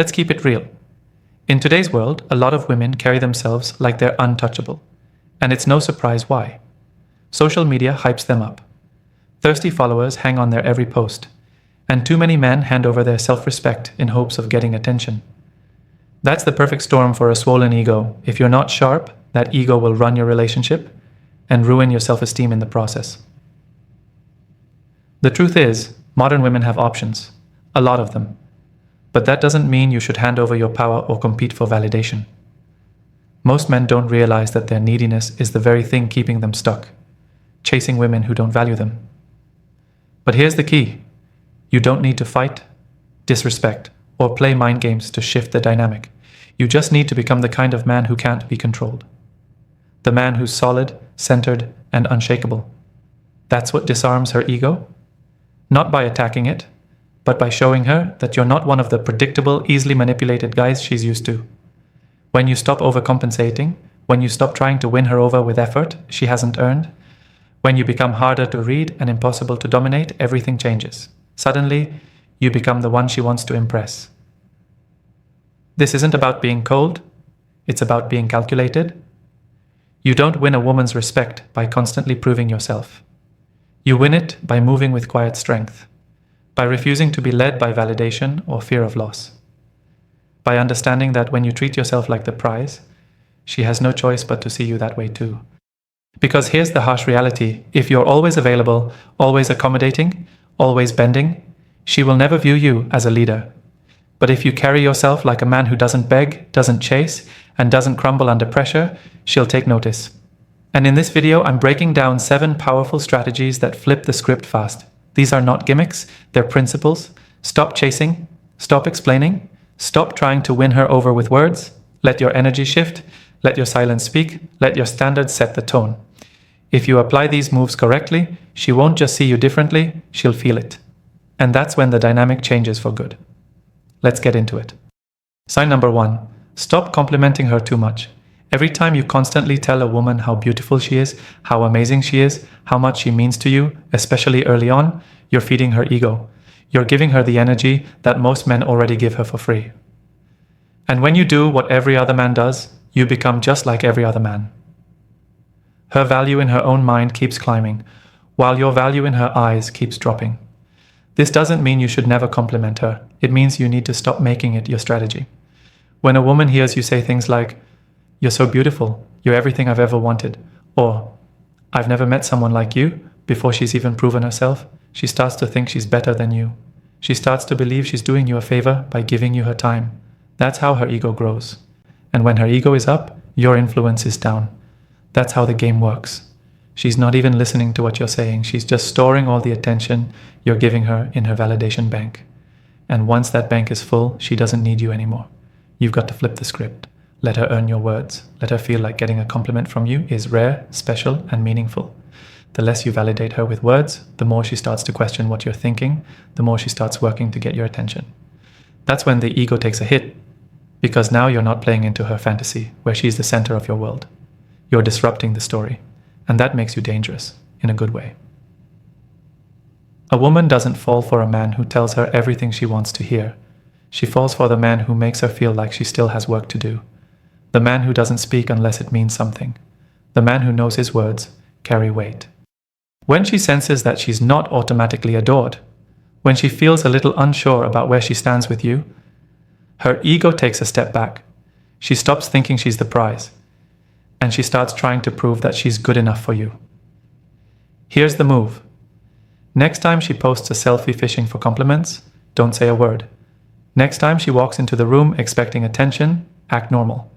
Let's keep it real. In today's world, a lot of women carry themselves like they're untouchable. And it's no surprise why. Social media hypes them up. Thirsty followers hang on their every post. And too many men hand over their self-respect in hopes of getting attention. That's the perfect storm for a swollen ego. If you're not sharp, that ego will run your relationship and ruin your self-esteem in the process. The truth is, modern women have options. A lot of them. But that doesn't mean you should hand over your power or compete for validation. Most men don't realize that their neediness is the very thing keeping them stuck, chasing women who don't value them. But here's the key. You don't need to fight, disrespect, or play mind games to shift the dynamic. You just need to become the kind of man who can't be controlled. The man who's solid, centered, and unshakable. That's what disarms her ego. Not by attacking it, but by showing her that you're not one of the predictable, easily manipulated guys she's used to. When you stop overcompensating, when you stop trying to win her over with effort she hasn't earned, when you become harder to read and impossible to dominate, everything changes. Suddenly, you become the one she wants to impress. This isn't about being cold, it's about being calculated. You don't win a woman's respect by constantly proving yourself. You win it by moving with quiet strength, by refusing to be led by validation or fear of loss, by understanding that when you treat yourself like the prize, she has no choice but to see you that way too. Because here's the harsh reality: if you're always available, always accommodating, always bending, she will never view you as a leader. But if you carry yourself like a man who doesn't beg, doesn't chase, and doesn't crumble under pressure, she'll take notice. And in this video, I'm breaking down 7 powerful strategies that flip the script fast. These are not gimmicks, they're principles. Stop chasing, stop explaining, stop trying to win her over with words. Let your energy shift, let your silence speak, let your standards set the tone. If you apply these moves correctly, she won't just see you differently, she'll feel it. And that's when the dynamic changes for good. Let's get into it. Sign number 1. Stop complimenting her too much. Every time you constantly tell a woman how beautiful she is, how amazing she is, how much she means to you, especially early on, you're feeding her ego. You're giving her the energy that most men already give her for free. And when you do what every other man does, you become just like every other man. Her value in her own mind keeps climbing, while your value in her eyes keeps dropping. This doesn't mean you should never compliment her. It means you need to stop making it your strategy. When a woman hears you say things like, "You're so beautiful, you're everything I've ever wanted," or "I've never met someone like you," before she's even proven herself, she starts to think she's better than you. She starts to believe she's doing you a favor by giving you her time. That's how her ego grows. And when her ego is up, your influence is down. That's how the game works. She's not even listening to what you're saying. She's just storing all the attention you're giving her in her validation bank. And once that bank is full, she doesn't need you anymore. You've got to flip the script. Let her earn your words. Let her feel like getting a compliment from you is rare, special, and meaningful. The less you validate her with words, the more she starts to question what you're thinking, the more she starts working to get your attention. That's when the ego takes a hit, because now you're not playing into her fantasy, where she's the center of your world. You're disrupting the story, and that makes you dangerous, in a good way. A woman doesn't fall for a man who tells her everything she wants to hear. She falls for the man who makes her feel like she still has work to do. The man who doesn't speak unless it means something. The man who knows his words carry weight. When she senses that she's not automatically adored, when she feels a little unsure about where she stands with you, her ego takes a step back. She stops thinking she's the prize, and she starts trying to prove that she's good enough for you. Here's the move. Next time she posts a selfie fishing for compliments, don't say a word. Next time she walks into the room expecting attention, act normal.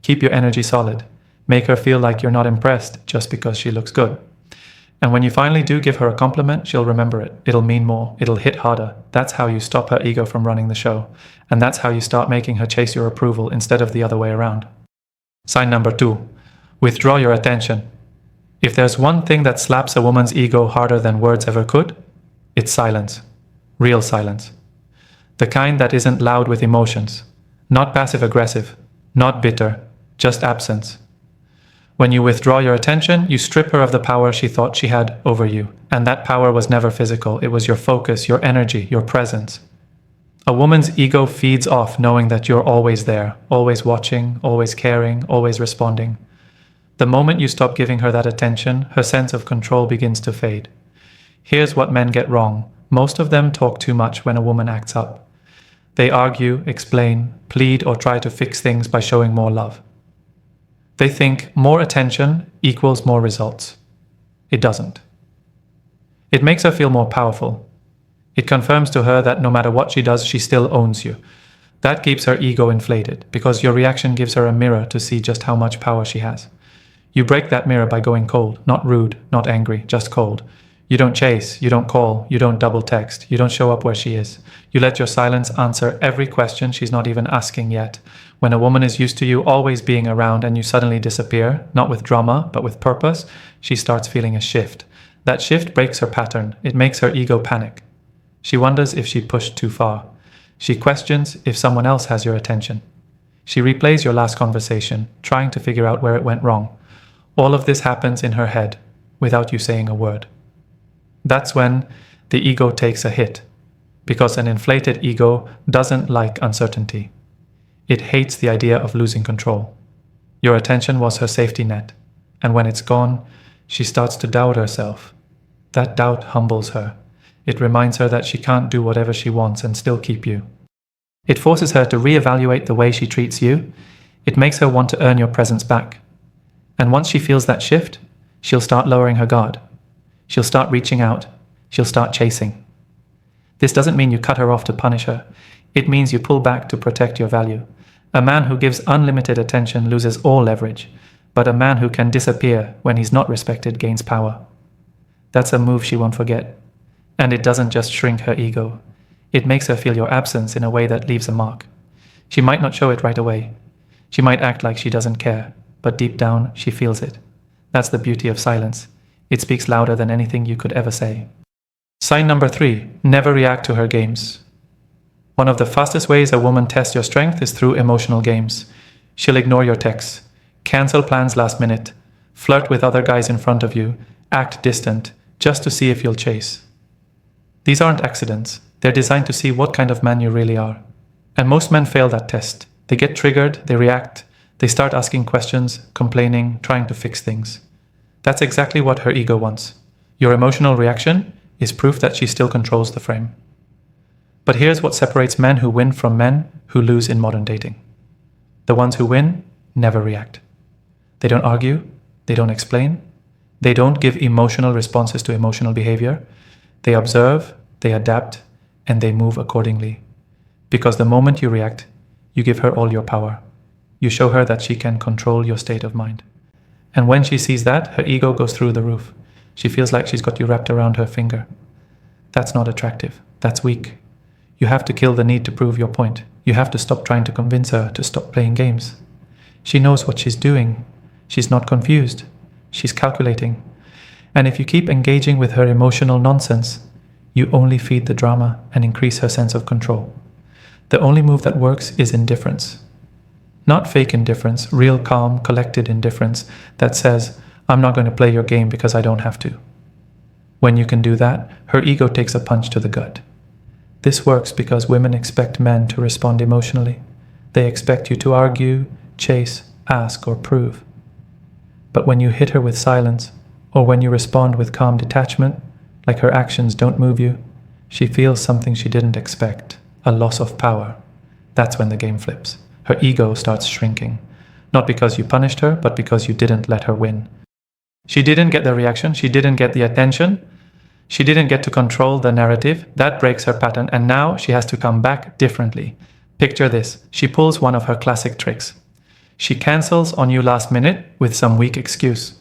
Keep your energy solid. Make her feel like you're not impressed just because she looks good. And when you finally do give her a compliment, she'll remember it. It'll mean more. It'll hit harder. That's how you stop her ego from running the show. And that's how you start making her chase your approval instead of the other way around. Sign number 2. Withdraw your attention. If there's one thing that slaps a woman's ego harder than words ever could, it's silence. Real silence. The kind that isn't loud with emotions. Not passive-aggressive. Not bitter. Just absence. When you withdraw your attention, you strip her of the power she thought she had over you. And that power was never physical. It was your focus, your energy, your presence. A woman's ego feeds off knowing that you're always there, always watching, always caring, always responding. The moment you stop giving her that attention, her sense of control begins to fade. Here's what men get wrong. Most of them talk too much when a woman acts up. They argue, explain, plead, or try to fix things by showing more love. They think more attention equals more results. It doesn't. It makes her feel more powerful. It confirms to her that no matter what she does, she still owns you. That keeps her ego inflated, because your reaction gives her a mirror to see just how much power she has. You break that mirror by going cold, not rude, not angry, just cold. You don't chase, you don't call, you don't double text, you don't show up where she is. You let your silence answer every question she's not even asking yet. When a woman is used to you always being around and you suddenly disappear, not with drama, but with purpose, she starts feeling a shift. That shift breaks her pattern. It makes her ego panic. She wonders if she pushed too far. She questions if someone else has your attention. She replays your last conversation, trying to figure out where it went wrong. All of this happens in her head, without you saying a word. That's when the ego takes a hit, because an inflated ego doesn't like uncertainty. It hates the idea of losing control. Your attention was her safety net, and when it's gone, she starts to doubt herself. That doubt humbles her. It reminds her that she can't do whatever she wants and still keep you. It forces her to reevaluate the way she treats you. It makes her want to earn your presence back. And once she feels that shift, she'll start lowering her guard. She'll start reaching out. She'll start chasing. This doesn't mean you cut her off to punish her. It means you pull back to protect your value. A man who gives unlimited attention loses all leverage, but a man who can disappear when he's not respected gains power. That's a move she won't forget. And it doesn't just shrink her ego. It makes her feel your absence in a way that leaves a mark. She might not show it right away. She might act like she doesn't care, but deep down, she feels it. That's the beauty of silence. It speaks louder than anything you could ever say. Sign number 3, never react to her games. One of the fastest ways a woman tests your strength is through emotional games. She'll ignore your texts, cancel plans last minute, flirt with other guys in front of you, act distant, just to see if you'll chase. These aren't accidents. They're designed to see what kind of man you really are. And most men fail that test. They get triggered, they react, they start asking questions, complaining, trying to fix things. That's exactly what her ego wants. Your emotional reaction is proof that she still controls the frame. But here's what separates men who win from men who lose in modern dating. The ones who win never react. They don't argue, they don't explain, they don't give emotional responses to emotional behavior. They observe, they adapt, and they move accordingly. Because the moment you react, you give her all your power. You show her that she can control your state of mind. And when she sees that, her ego goes through the roof. She feels like she's got you wrapped around her finger. That's not attractive. That's weak. You have to kill the need to prove your point. You have to stop trying to convince her to stop playing games. She knows what she's doing. She's not confused. She's calculating. And if you keep engaging with her emotional nonsense, you only feed the drama and increase her sense of control. The only move that works is indifference. Not fake indifference, real calm, collected indifference that says, I'm not going to play your game because I don't have to. When you can do that, her ego takes a punch to the gut. This works because women expect men to respond emotionally. They expect you to argue, chase, ask, or prove. But when you hit her with silence, or when you respond with calm detachment, like her actions don't move you, she feels something she didn't expect, a loss of power. That's when the game flips. Her ego starts shrinking. Not because you punished her, but because you didn't let her win. She didn't get the reaction, she didn't get the attention, she didn't get to control the narrative. That breaks her pattern, and now she has to come back differently. Picture this. She pulls one of her classic tricks. She cancels on you last minute with some weak excuse.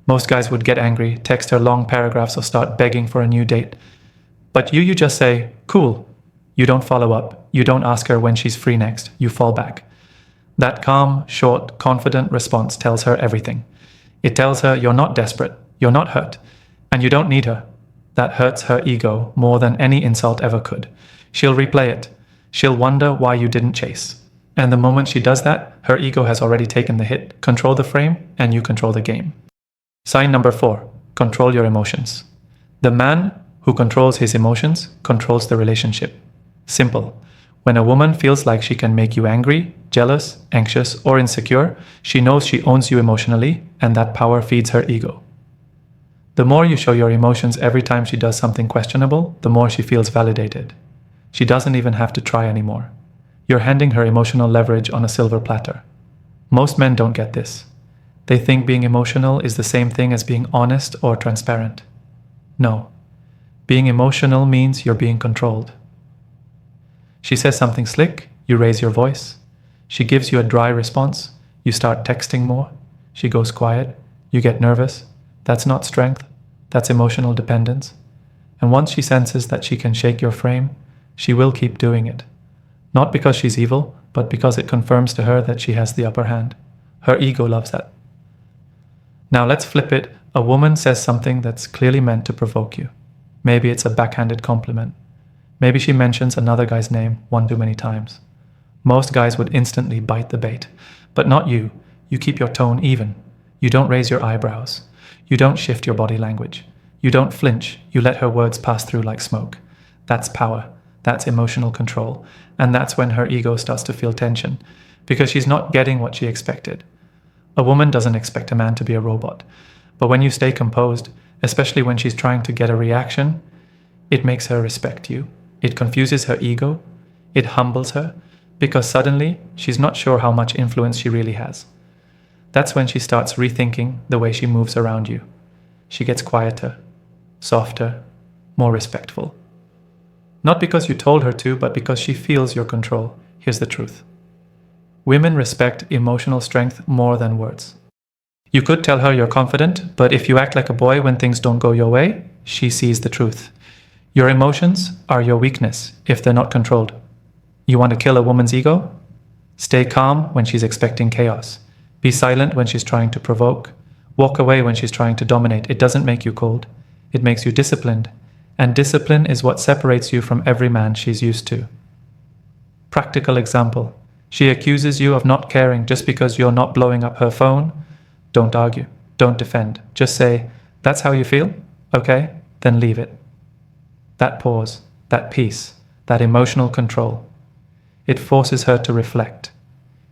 Most guys would get angry, text her long paragraphs, or start begging for a new date. But you just say, cool. You don't follow up. You don't ask her when she's free next. You fall back. That calm, short, confident response tells her everything. It tells her you're not desperate, you're not hurt, and you don't need her. That hurts her ego more than any insult ever could. She'll replay it. She'll wonder why you didn't chase. And the moment she does that, her ego has already taken the hit. Control the frame, and you control the game. Sign number 4, control your emotions. The man who controls his emotions controls the relationship. Simple. When a woman feels like she can make you angry, jealous, anxious, or insecure, she knows she owns you emotionally, and that power feeds her ego. The more you show your emotions every time she does something questionable, the more she feels validated. She doesn't even have to try anymore. You're handing her emotional leverage on a silver platter. Most men don't get this. They think being emotional is the same thing as being honest or transparent. No. Being emotional means you're being controlled. She says something slick, you raise your voice. She gives you a dry response, you start texting more. She goes quiet, you get nervous. That's not strength, that's emotional dependence. And once she senses that she can shake your frame, she will keep doing it. Not because she's evil, but because it confirms to her that she has the upper hand. Her ego loves that. Now let's flip it. A woman says something that's clearly meant to provoke you. Maybe it's a backhanded compliment. Maybe she mentions another guy's name one too many times. Most guys would instantly bite the bait. But not you. You keep your tone even. You don't raise your eyebrows. You don't shift your body language. You don't flinch. You let her words pass through like smoke. That's power. That's emotional control. And that's when her ego starts to feel tension, because she's not getting what she expected. A woman doesn't expect a man to be a robot. But when you stay composed, especially when she's trying to get a reaction, it makes her respect you. It confuses her ego. It humbles her, because suddenly she's not sure how much influence she really has. That's when she starts rethinking the way she moves around you. She gets quieter, softer, more respectful. Not because you told her to, but because she feels your control. Here's the truth. Women respect emotional strength more than words. You could tell her you're confident, but if you act like a boy when things don't go your way, she sees the truth. Your emotions are your weakness if they're not controlled. You want to kill a woman's ego? Stay calm when she's expecting chaos. Be silent when she's trying to provoke. Walk away when she's trying to dominate. It doesn't make you cold. It makes you disciplined. And discipline is what separates you from every man she's used to. Practical example. She accuses you of not caring just because you're not blowing up her phone. Don't argue. Don't defend. Just say, that's how you feel? Okay, then leave it. That pause, that peace, that emotional control. It forces her to reflect.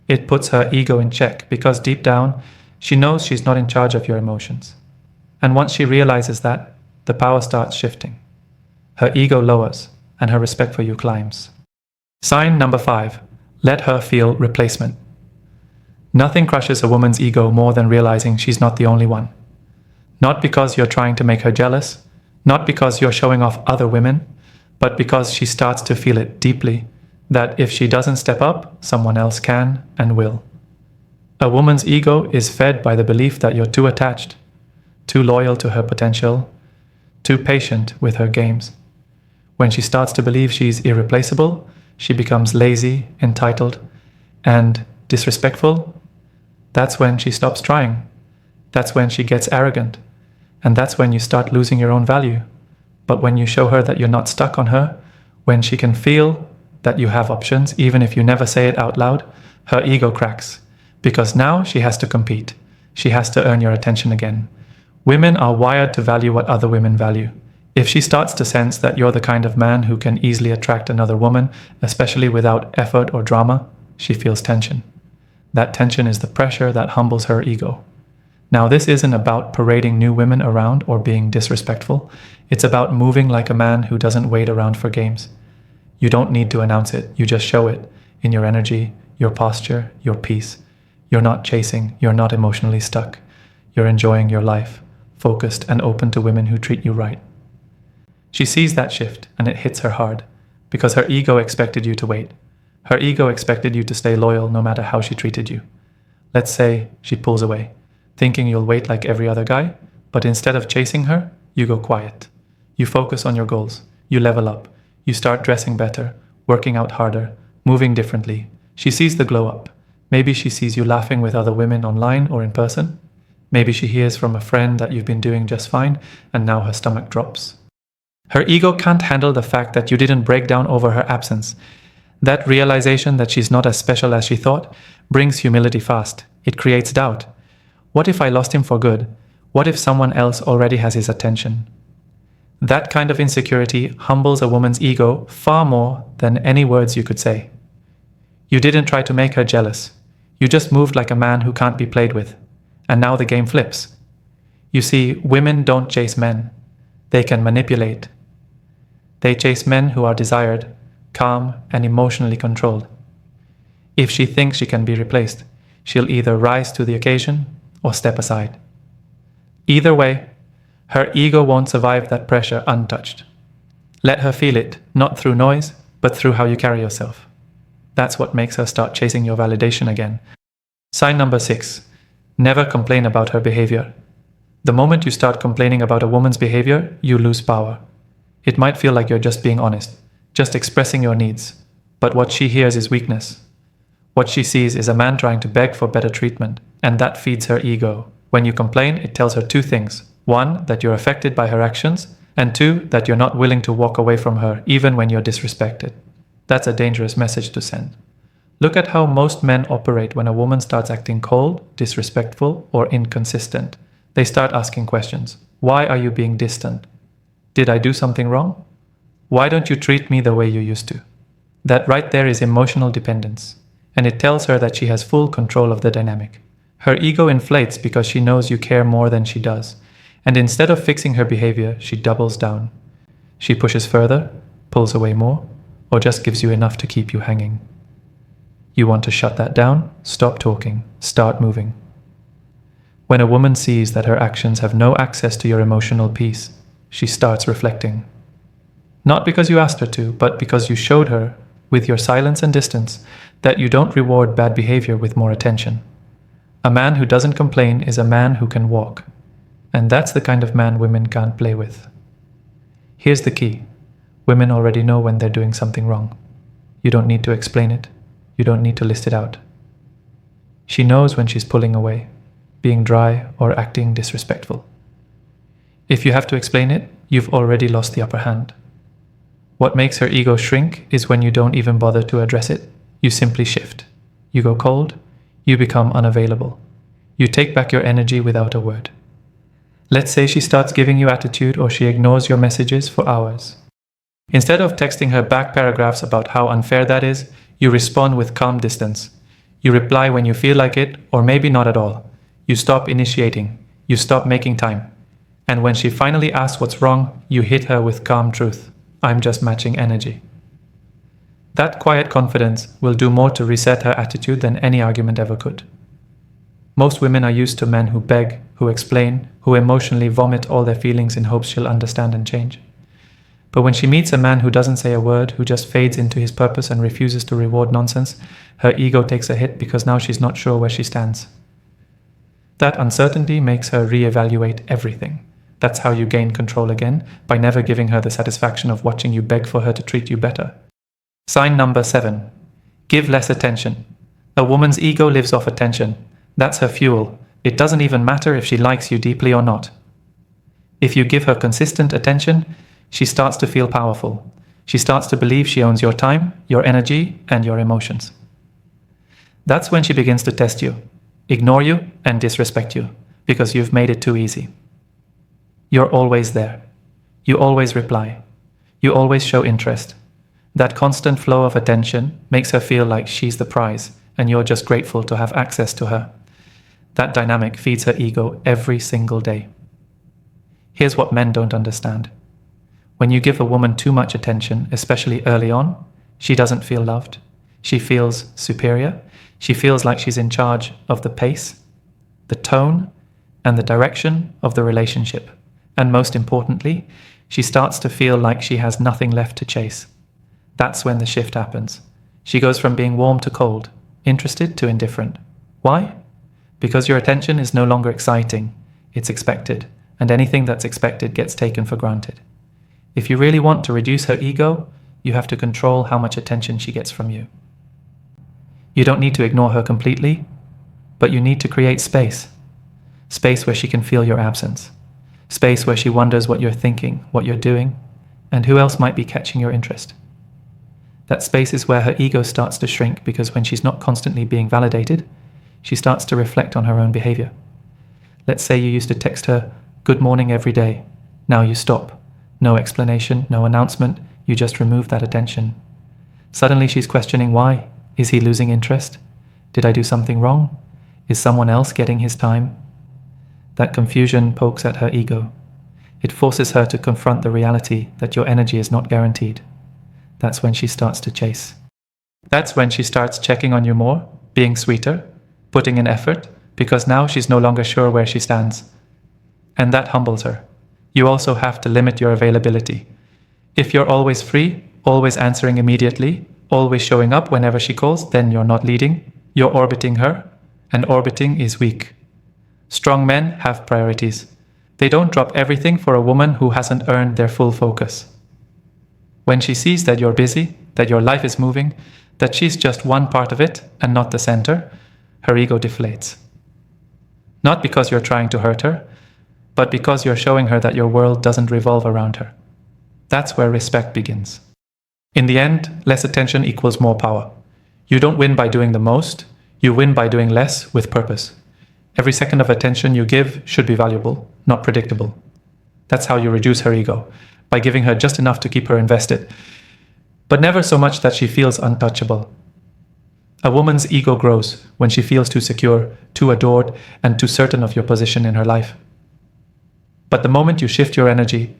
It puts her ego in check because deep down, she knows she's not in charge of your emotions. And once she realizes that, the power starts shifting. Her ego lowers and her respect for you climbs. Sign number 5. Let her feel replacement. Nothing crushes a woman's ego more than realizing she's not the only one. Not because you're trying to make her jealous, not because you're showing off other women, but because she starts to feel it deeply, that if she doesn't step up, someone else can and will. A woman's ego is fed by the belief that you're too attached, too loyal to her potential, too patient with her games. When she starts to believe she's irreplaceable, she becomes lazy, entitled, and disrespectful. That's when she stops trying. That's when she gets arrogant. And that's when you start losing your own value. But when you show her that you're not stuck on her, when she can feel that you have options, even if you never say it out loud, her ego cracks. Because now she has to compete. She has to earn your attention again. Women are wired to value what other women value. If she starts to sense that you're the kind of man who can easily attract another woman, especially without effort or drama, she feels tension. That tension is the pressure that humbles her ego. Now, this isn't about parading new women around or being disrespectful. It's about moving like a man who doesn't wait around for games. You don't need to announce it. You just show it in your energy, your posture, your peace. You're not chasing. You're not emotionally stuck. You're enjoying your life, focused and open to women who treat you right. She sees that shift and it hits her hard because her ego expected you to wait. Her ego expected you to stay loyal no matter how she treated you. Let's say she pulls away, thinking you'll wait like every other guy, but instead of chasing her, you go quiet. You focus on your goals. You level up. You start dressing better, working out harder, moving differently. She sees the glow up. Maybe she sees you laughing with other women online or in person. Maybe she hears from a friend that you've been doing just fine, and now her stomach drops. Her ego can't handle the fact that you didn't break down over her absence. That realization that she's not as special as she thought brings humility fast. It creates doubt. What if I lost him for good? What if someone else already has his attention? That kind of insecurity humbles a woman's ego far more than any words you could say. You didn't try to make her jealous. You just moved like a man who can't be played with. And now the game flips. You see, women don't chase men. They can manipulate. They chase men who are desired, calm, and emotionally controlled. If she thinks she can be replaced, she'll either rise to the occasion or step aside. Either way, her ego won't survive that pressure untouched. Let her feel it, not through noise, but through how you carry yourself. That's what makes her start chasing your validation again. Sign number 6. Never complain about her behavior. The moment you start complaining about a woman's behavior, you lose power. It might feel like you're just being honest, just expressing your needs. But what she hears is weakness. What she sees is a man trying to beg for better treatment, and that feeds her ego. When you complain, it tells her 2 things. 1, that you're affected by her actions, and 2, that you're not willing to walk away from her even when you're disrespected. That's a dangerous message to send. Look at how most men operate when a woman starts acting cold, disrespectful, or inconsistent. They start asking questions. Why are you being distant? Did I do something wrong? Why don't you treat me the way you used to? That right there is emotional dependence, and it tells her that she has full control of the dynamic. Her ego inflates because she knows you care more than she does, and instead of fixing her behavior, she doubles down. She pushes further, pulls away more, or just gives you enough to keep you hanging. You want to shut that down? Stop talking. Start moving. When a woman sees that her actions have no access to your emotional peace, she starts reflecting. Not because you asked her to, but because you showed her, with your silence and distance, that you don't reward bad behavior with more attention. A man who doesn't complain is a man who can walk. And that's the kind of man women can't play with. Here's the key. Women already know when they're doing something wrong. You don't need to explain it. You don't need to list it out. She knows when she's pulling away, being dry, or acting disrespectful. If you have to explain it, you've already lost the upper hand. What makes her ego shrink is when you don't even bother to address it. You simply shift. You go cold. You become unavailable. You take back your energy without a word. Let's say she starts giving you attitude or she ignores your messages for hours. Instead of texting her back paragraphs about how unfair that is, you respond with calm distance. You reply when you feel like it, or maybe not at all. You stop initiating. You stop making time. And when she finally asks what's wrong, you hit her with calm truth. I'm just matching energy. That quiet confidence will do more to reset her attitude than any argument ever could. Most women are used to men who beg, who explain, who emotionally vomit all their feelings in hopes she'll understand and change. But when she meets a man who doesn't say a word, who just fades into his purpose and refuses to reward nonsense, her ego takes a hit because now she's not sure where she stands. That uncertainty makes her reevaluate everything. That's how you gain control again, by never giving her the satisfaction of watching you beg for her to treat you better. Sign number 7. Give less attention. A woman's ego lives off attention. That's her fuel. It doesn't even matter if she likes you deeply or not. If you give her consistent attention, she starts to feel powerful. She starts to believe she owns your time, your energy, and your emotions. That's when she begins to test you, ignore you, and disrespect you, because you've made it too easy. You're always there. You always reply. You always show interest. That constant flow of attention makes her feel like she's the prize, and you're just grateful to have access to her. That dynamic feeds her ego every single day. Here's what men don't understand. When you give a woman too much attention, especially early on, she doesn't feel loved. She feels superior. She feels like she's in charge of the pace, the tone, and the direction of the relationship. And most importantly, she starts to feel like she has nothing left to chase. That's when the shift happens. She goes from being warm to cold, interested to indifferent. Why? Because your attention is no longer exciting, it's expected, and anything that's expected gets taken for granted. If you really want to reduce her ego, you have to control how much attention she gets from you. You don't need to ignore her completely, but you need to create space. Space where she can feel your absence. Space where she wonders what you're thinking, what you're doing, and who else might be catching your interest. That space is where her ego starts to shrink, because when she's not constantly being validated, she starts to reflect on her own behavior. Let's say you used to text her, "Good morning," every day. Now you stop. No explanation, no announcement, you just remove that attention. Suddenly she's questioning why. Is he losing interest? Did I do something wrong? Is someone else getting his time? That confusion pokes at her ego. It forces her to confront the reality that your energy is not guaranteed. That's when she starts to chase. That's when she starts checking on you more, being sweeter, putting in effort, because now she's no longer sure where she stands. And that humbles her. You also have to limit your availability. If you're always free, always answering immediately, always showing up whenever she calls, then you're not leading. You're orbiting her, and orbiting is weak. Strong men have priorities. They don't drop everything for a woman who hasn't earned their full focus. When she sees that you're busy, that your life is moving, that she's just one part of it and not the center, her ego deflates. Not because you're trying to hurt her, but because you're showing her that your world doesn't revolve around her. That's where respect begins. In the end, less attention equals more power. You don't win by doing the most, you win by doing less with purpose. Every second of attention you give should be valuable, not predictable. That's how you reduce her ego, by giving her just enough to keep her invested, but never so much that she feels untouchable. A woman's ego grows when she feels too secure, too adored, and too certain of your position in her life. But the moment you shift your energy,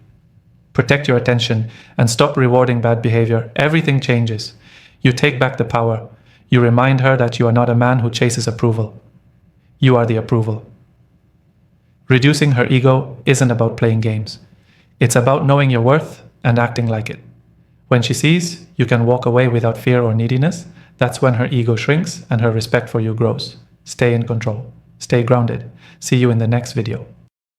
protect your attention, and stop rewarding bad behavior, everything changes. You take back the power. You remind her that you are not a man who chases approval. You are the approval. Reducing her ego isn't about playing games. It's about knowing your worth and acting like it. When she sees you can walk away without fear or neediness, that's when her ego shrinks and her respect for you grows. Stay in control. Stay grounded. See you in the next video.